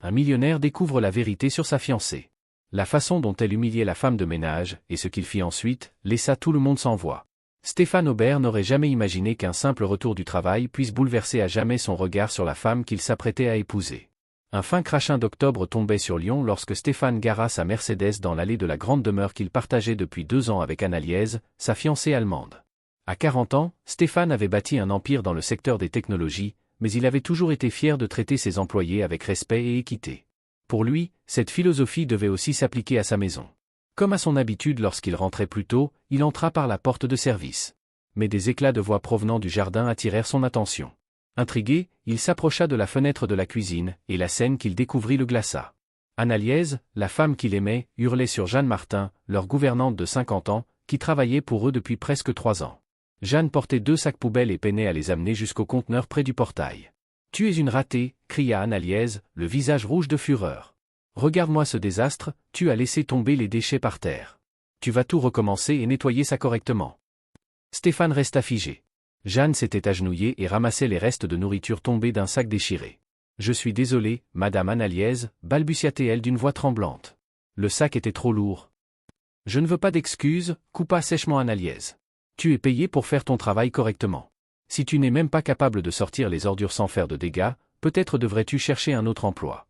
Un millionnaire découvre la vérité sur sa fiancée. La façon dont elle humiliait la femme de ménage, et ce qu'il fit ensuite, laissa tout le monde sans voix. Stéphane Aubert n'aurait jamais imaginé qu'un simple retour du travail puisse bouleverser à jamais son regard sur la femme qu'il s'apprêtait à épouser. Un fin crachin d'octobre tombait sur Lyon lorsque Stéphane gara sa Mercedes dans l'allée de la grande demeure qu'il partageait depuis 2 ans avec Anna Liez, sa fiancée allemande. À 40 ans, Stéphane avait bâti un empire dans le secteur des technologies, mais il avait toujours été fier de traiter ses employés avec respect et équité. Pour lui, cette philosophie devait aussi s'appliquer à sa maison. Comme à son habitude lorsqu'il rentrait plus tôt, il entra par la porte de service. Mais des éclats de voix provenant du jardin attirèrent son attention. Intrigué, il s'approcha de la fenêtre de la cuisine, et la scène qu'il découvrit le glaça. Anna Liez, la femme qu'il aimait, hurlait sur Jeanne Martin, leur gouvernante de 50 ans, qui travaillait pour eux depuis presque 3 ans. Jeanne portait 2 sacs poubelles et peinait à les amener jusqu'au conteneur près du portail. « Tu es une ratée » cria Anna Liez, le visage rouge de fureur. « Regarde-moi ce désastre, tu as laissé tomber les déchets par terre. Tu vas tout recommencer et nettoyer ça correctement. » Stéphane resta figé. Jeanne s'était agenouillée et ramassait les restes de nourriture tombés d'un sac déchiré. « Je suis désolée, madame Anna Liez » balbutia-t-elle d'une voix tremblante. Le sac était trop lourd. « Je ne veux pas d'excuses » coupa sèchement Anna Liez. « Tu es payé pour faire ton travail correctement. Si tu n'es même pas capable de sortir les ordures sans faire de dégâts, peut-être devrais-tu chercher un autre emploi. »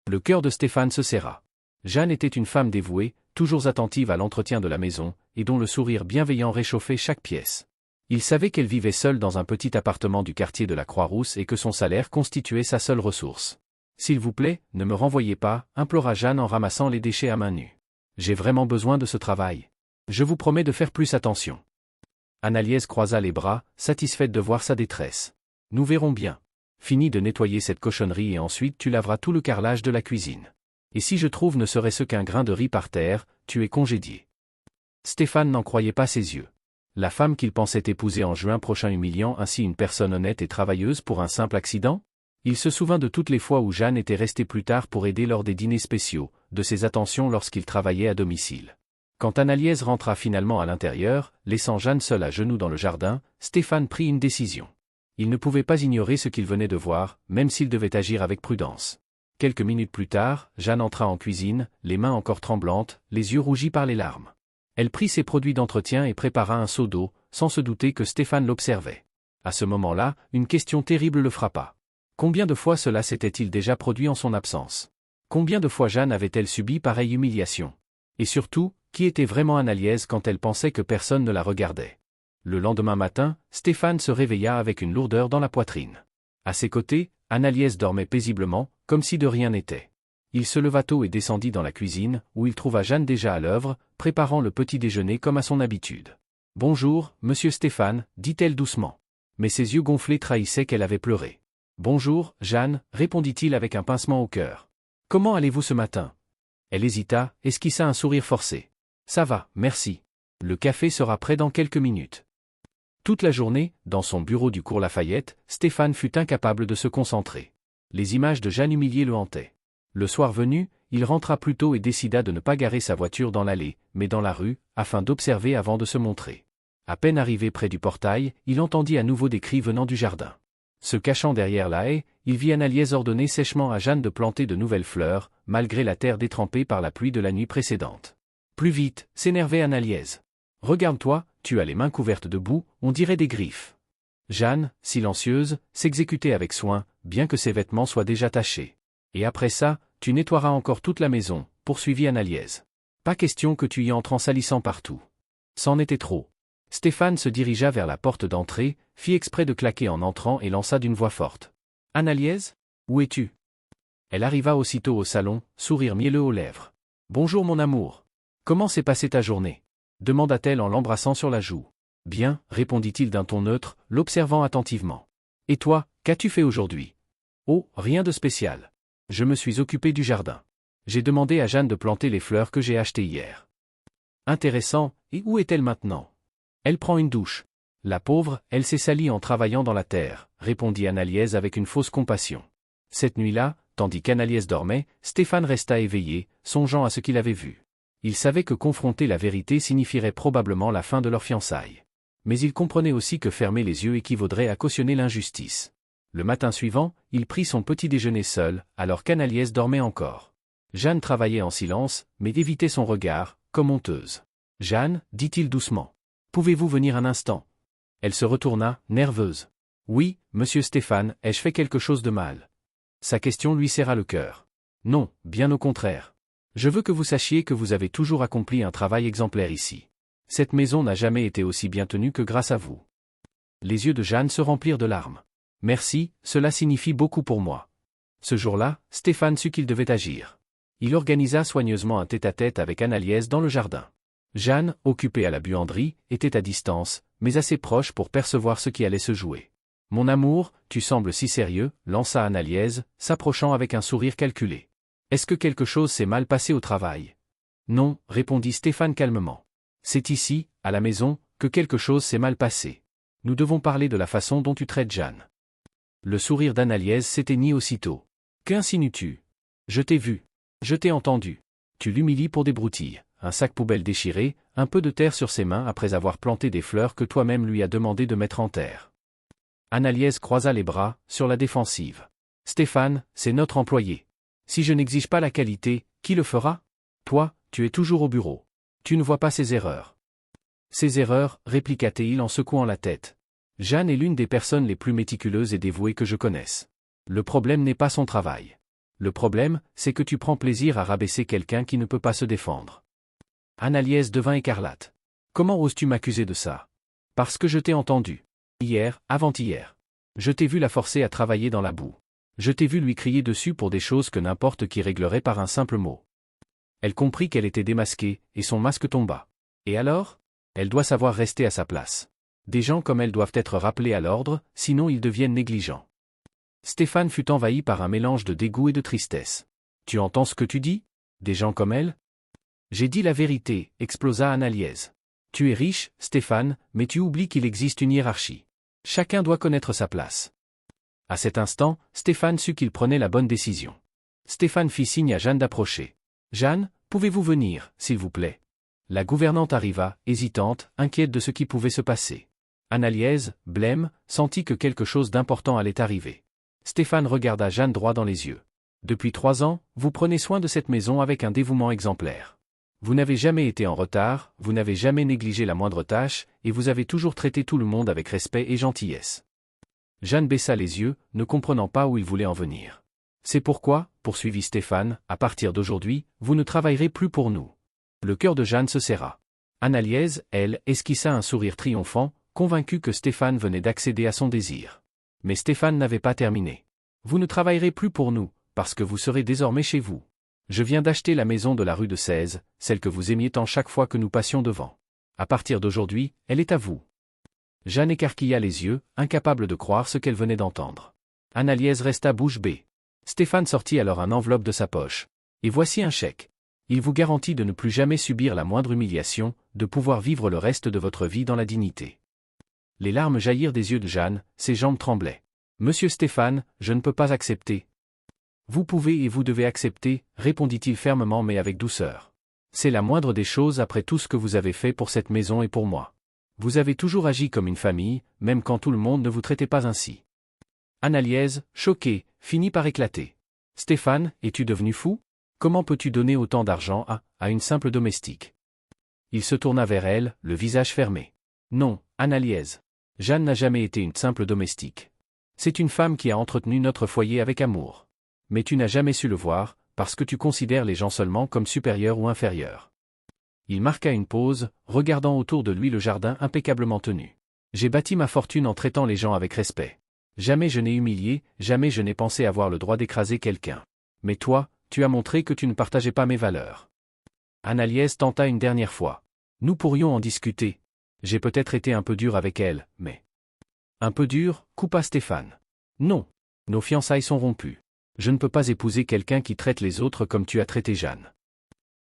Le cœur de Stéphane se serra. Jeanne était une femme dévouée, toujours attentive à l'entretien de la maison, et dont le sourire bienveillant réchauffait chaque pièce. Il savait qu'elle vivait seule dans un petit appartement du quartier de la Croix-Rousse et que son salaire constituait sa seule ressource. « S'il vous plaît, ne me renvoyez pas » implora Jeanne en ramassant les déchets à main nue. « J'ai vraiment besoin de ce travail. Je vous promets de faire plus attention. » Anna Liez croisa les bras, satisfaite de voir sa détresse. « Nous verrons bien. Finis de nettoyer cette cochonnerie et ensuite tu laveras tout le carrelage de la cuisine. Et si je trouve ne serait-ce qu'un grain de riz par terre, tu es congédié. » Stéphane n'en croyait pas ses yeux. La femme qu'il pensait épouser en juin prochain humiliant ainsi une personne honnête et travailleuse pour un simple accident? Il se souvint de toutes les fois où Jeanne était restée plus tard pour aider lors des dîners spéciaux, de ses attentions lorsqu'il travaillait à domicile. Quand Anna Liez rentra finalement à l'intérieur, laissant Jeanne seule à genoux dans le jardin, Stéphane prit une décision. Il ne pouvait pas ignorer ce qu'il venait de voir, même s'il devait agir avec prudence. Quelques minutes plus tard, Jeanne entra en cuisine, les mains encore tremblantes, les yeux rougis par les larmes. Elle prit ses produits d'entretien et prépara un seau d'eau, sans se douter que Stéphane l'observait. À ce moment-là, une question terrible le frappa. Combien de fois cela s'était-il déjà produit en son absence? Combien de fois Jeanne avait-elle subi pareille humiliation? Et surtout, qui était vraiment Anna Liez quand elle pensait que personne ne la regardait? Le lendemain matin, Stéphane se réveilla avec une lourdeur dans la poitrine. À ses côtés, Anna Liez dormait paisiblement, comme si de rien n'était. Il se leva tôt et descendit dans la cuisine, où il trouva Jeanne déjà à l'œuvre, préparant le petit déjeuner comme à son habitude. « Bonjour, monsieur Stéphane » dit-elle doucement. Mais ses yeux gonflés trahissaient qu'elle avait pleuré. « Bonjour, Jeanne » répondit-il avec un pincement au cœur. « Comment allez-vous ce matin ?» Elle hésita, esquissa un sourire forcé. « Ça va, merci. Le café sera prêt dans quelques minutes. » Toute la journée, dans son bureau du cours Lafayette, Stéphane fut incapable de se concentrer. Les images de Jeanne humiliée le hantaient. Le soir venu, il rentra plus tôt et décida de ne pas garer sa voiture dans l'allée, mais dans la rue, afin d'observer avant de se montrer. À peine arrivé près du portail, il entendit à nouveau des cris venant du jardin. Se cachant derrière la haie, il vit Anna Liez ordonner sèchement à Jeanne de planter de nouvelles fleurs, malgré la terre détrempée par la pluie de la nuit précédente. « Plus vite » s'énervait Anna Liez. « Regarde-toi, tu as les mains couvertes de boue, on dirait des griffes. » Jeanne, silencieuse, s'exécutait avec soin, bien que ses vêtements soient déjà tachés. « Et après ça, tu nettoieras encore toute la maison » poursuivit Anna Liez. « Pas question que tu y entres en salissant partout. » C'en était trop. Stéphane se dirigea vers la porte d'entrée, fit exprès de claquer en entrant et lança d'une voix forte. « Anna Liez ? Où es-tu » Elle arriva aussitôt au salon, sourire mielleux aux lèvres. « Bonjour mon amour. Comment s'est passée ta journée » demanda-t-elle en l'embrassant sur la joue. « Bien, répondit-il d'un ton neutre, l'observant attentivement. « Et toi, qu'as-tu fait aujourd'hui » ? « Oh, rien de spécial. Je me suis occupé du jardin. J'ai demandé à Jeanne de planter les fleurs que j'ai achetées hier. » Intéressant, et où est-elle maintenant ? Elle prend une douche. La pauvre, elle s'est salie en travaillant dans la terre, répondit Anna Liez avec une fausse compassion. Cette nuit-là, tandis qu'Anna Liez dormait, Stéphane resta éveillé, songeant à ce qu'il avait vu. Il savait que confronter la vérité signifierait probablement la fin de leur fiançailles. Mais il comprenait aussi que fermer les yeux équivaudrait à cautionner l'injustice. Le matin suivant, il prit son petit déjeuner seul, alors qu'Annaliese dormait encore. Jeanne travaillait en silence, mais évitait son regard, comme honteuse. « Jeanne, dit-il doucement. Pouvez-vous venir un instant ?» Elle se retourna, nerveuse. « Oui, monsieur Stéphane, ai-je fait quelque chose de mal ?» Sa question lui serra le cœur. « Non, bien au contraire. Je veux que vous sachiez que vous avez toujours accompli un travail exemplaire ici. Cette maison n'a jamais été aussi bien tenue que grâce à vous. » Les yeux de Jeanne se remplirent de larmes. « Merci, cela signifie beaucoup pour moi. » Ce jour-là, Stéphane sut qu'il devait agir. Il organisa soigneusement un tête-à-tête avec Annaliese dans le jardin. Jeanne, occupée à la buanderie, était à distance, mais assez proche pour percevoir ce qui allait se jouer. « Mon amour, tu sembles si sérieux, » lança Annaliese, s'approchant avec un sourire calculé. « Est-ce que quelque chose s'est mal passé au travail ?»« Non, » répondit Stéphane calmement. « C'est ici, à la maison, que quelque chose s'est mal passé. Nous devons parler de la façon dont tu traites Jeanne. » Le sourire d'Annaliese s'éteignit aussitôt. « Qu'insinues-tu ? Je t'ai vu. Je t'ai entendu. Tu l'humilies pour des broutilles, un sac poubelle déchiré, un peu de terre sur ses mains après avoir planté des fleurs que toi-même lui as demandé de mettre en terre. » Annaliese croisa les bras, sur la défensive. « Stéphane, c'est notre employé. Si je n'exige pas la qualité, qui le fera ? Toi, tu es toujours au bureau. Tu ne vois pas ses erreurs. » « Ses erreurs, répliqua-t-il en secouant la tête. Jeanne est l'une des personnes les plus méticuleuses et dévouées que je connaisse. Le problème n'est pas son travail. Le problème, c'est que tu prends plaisir à rabaisser quelqu'un qui ne peut pas se défendre. » Annaliese devint écarlate. « Comment oses-tu m'accuser de ça ? Parce que je t'ai entendu. Hier, avant-hier. Je t'ai vu la forcer à travailler dans la boue. Je t'ai vu lui crier dessus pour des choses que n'importe qui réglerait par un simple mot. » Elle comprit qu'elle était démasquée, et son masque tomba. Et alors ? Elle doit savoir rester à sa place. Des gens comme elle doivent être rappelés à l'ordre, sinon ils deviennent négligents. Stéphane fut envahi par un mélange de dégoût et de tristesse. « Tu entends ce que tu dis ? Des gens comme elle ? » « J'ai dit la vérité, » explosa Annaliese. « Tu es riche, Stéphane, mais tu oublies qu'il existe une hiérarchie. Chacun doit connaître sa place. » À cet instant, Stéphane sut qu'il prenait la bonne décision. Stéphane fit signe à Jeanne d'approcher. « Jeanne, pouvez-vous venir, s'il vous plaît ?» La gouvernante arriva, hésitante, inquiète de ce qui pouvait se passer. Annaliese, blême, sentit que quelque chose d'important allait arriver. Stéphane regarda Jeanne droit dans les yeux. « Depuis 3 ans, vous prenez soin de cette maison avec un dévouement exemplaire. Vous n'avez jamais été en retard, vous n'avez jamais négligé la moindre tâche, et vous avez toujours traité tout le monde avec respect et gentillesse. » Jeanne baissa les yeux, ne comprenant pas où il voulait en venir. « C'est pourquoi, » poursuivit Stéphane, « à partir d'aujourd'hui, vous ne travaillerez plus pour nous. » Le cœur de Jeanne se serra. Annaliese, elle, esquissa un sourire triomphant, convaincue que Stéphane venait d'accéder à son désir. Mais Stéphane n'avait pas terminé. « Vous ne travaillerez plus pour nous, parce que vous serez désormais chez vous. Je viens d'acheter la maison de la rue de 16, celle que vous aimiez tant chaque fois que nous passions devant. À partir d'aujourd'hui, elle est à vous. » Jeanne écarquilla les yeux, incapable de croire ce qu'elle venait d'entendre. Annaliese resta bouche bée. Stéphane sortit alors une enveloppe de sa poche. « Et voici un chèque. Il vous garantit de ne plus jamais subir la moindre humiliation, de pouvoir vivre le reste de votre vie dans la dignité. » Les larmes jaillirent des yeux de Jeanne, ses jambes tremblaient. « Monsieur Stéphane, je ne peux pas accepter. »« Vous pouvez et vous devez accepter, » répondit-il fermement mais avec douceur. « C'est la moindre des choses après tout ce que vous avez fait pour cette maison et pour moi. Vous avez toujours agi comme une famille, même quand tout le monde ne vous traitait pas ainsi. » Annaliese, choquée, finit par éclater. « Stéphane, es-tu devenu fou ? Comment peux-tu donner autant d'argent à une simple domestique ?» Il se tourna vers elle, le visage fermé. « Non, Annaliese. Jeanne n'a jamais été une simple domestique. C'est une femme qui a entretenu notre foyer avec amour. Mais tu n'as jamais su le voir, parce que tu considères les gens seulement comme supérieurs ou inférieurs. » Il marqua une pause, regardant autour de lui le jardin impeccablement tenu. « J'ai bâti ma fortune en traitant les gens avec respect. Jamais je n'ai humilié, jamais je n'ai pensé avoir le droit d'écraser quelqu'un. Mais toi, tu as montré que tu ne partageais pas mes valeurs. » Annaliese tenta une dernière fois. « Nous pourrions en discuter. J'ai peut-être été un peu dur avec elle, mais... » « Un peu dur ?» coupa Stéphane. « Non. Nos fiançailles sont rompues. Je ne peux pas épouser quelqu'un qui traite les autres comme tu as traité Jeanne. »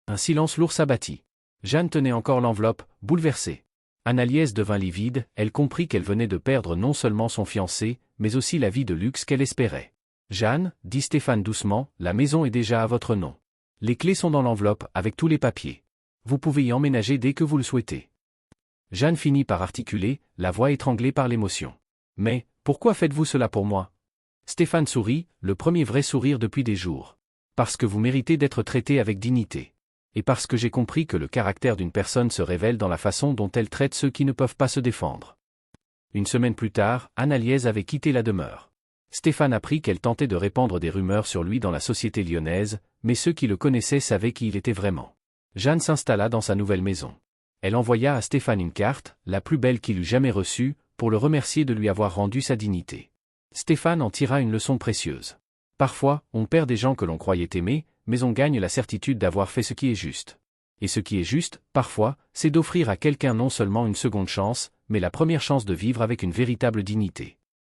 Un silence lourd s'abattit. Jeanne tenait encore l'enveloppe, bouleversée. Annaliese devint livide, elle comprit qu'elle venait de perdre non seulement son fiancé, mais aussi la vie de luxe qu'elle espérait. « Jeanne, » dit Stéphane doucement, « la maison est déjà à votre nom. Les clés sont dans l'enveloppe, avec tous les papiers. Vous pouvez y emménager dès que vous le souhaitez. » Jeanne finit par articuler, la voix étranglée par l'émotion. « Mais, pourquoi faites-vous cela pour moi ? Stéphane sourit, le premier vrai sourire depuis des jours. Parce que vous méritez d'être traité avec dignité. Et parce que j'ai compris que le caractère d'une personne se révèle dans la façon dont elle traite ceux qui ne peuvent pas se défendre. Une semaine plus tard, Anne-Aliès avait quitté la demeure. Stéphane apprit qu'elle tentait de répandre des rumeurs sur lui dans la société lyonnaise, mais ceux qui le connaissaient savaient qui il était vraiment. Jeanne s'installa dans sa nouvelle maison. Elle envoya à Stéphane une carte, la plus belle qu'il eût jamais reçue, pour le remercier de lui avoir rendu sa dignité. Stéphane en tira une leçon précieuse. Parfois, on perd des gens que l'on croyait aimer, mais on gagne la certitude d'avoir fait ce qui est juste. Et ce qui est juste, parfois, c'est d'offrir à quelqu'un non seulement une seconde chance, mais la première chance de vivre avec une véritable dignité.